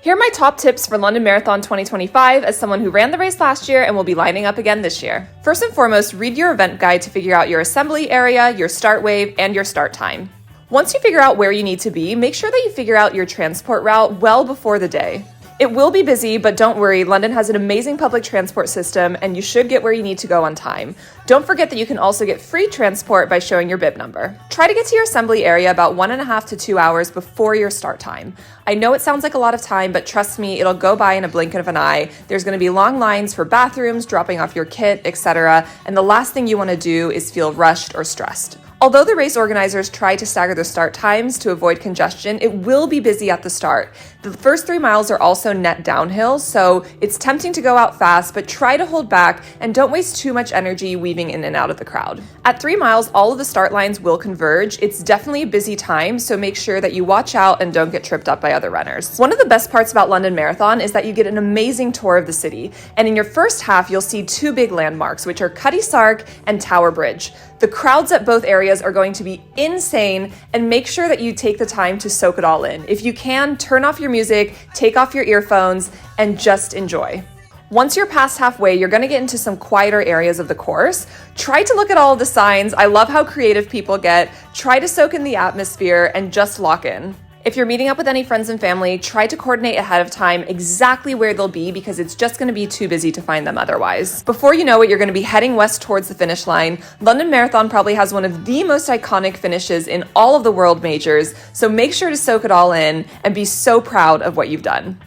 Here are my top tips for London Marathon 2025 as someone who ran the race last year and will be lining up again this year. First and foremost, read your event guide to figure out your assembly area, your start wave, and your start time. Once you figure out where you need to be, make sure that you figure out your transport route well before the day. It will be busy, but don't worry, London has an amazing public transport system and you should get where you need to go on time. Don't forget that you can also get free transport by showing your bib number. Try to get to your assembly area about 1.5 to 2 hours before your start time. I know it sounds like a lot of time, but trust me, it'll go by in a blink of an eye. There's going to be long lines for bathrooms, dropping off your kit, etc. And the last thing you want to do is feel rushed or stressed. Although the race organizers try to stagger the start times to avoid congestion, it will be busy at the start. The first 3 miles are also net downhill, so it's tempting to go out fast, but try to hold back and don't waste too much energy weaving in and out of the crowd. At 3 miles, all of the start lines will converge. It's definitely a busy time, so make sure that you watch out and don't get tripped up by other runners. One of the best parts about London Marathon is that you get an amazing tour of the city, and in your first half, you'll see 2 big landmarks, which are Cutty Sark and Tower Bridge. The crowds at both areas are going to be insane, and make sure that you take the time to soak it all in. If you can, turn off your music, take off your earphones, and just enjoy. Once you're past halfway, you're going to get into some quieter areas of the course. Try to look at all of the signs. I love how creative people get. Try to soak in the atmosphere and just lock in. If you're meeting up with any friends and family, try to coordinate ahead of time exactly where they'll be because it's just going to be too busy to find them otherwise. Before you know it, you're going to be heading west towards the finish line. London Marathon probably has one of the most iconic finishes in all of the world majors, so make sure to soak it all in and be so proud of what you've done.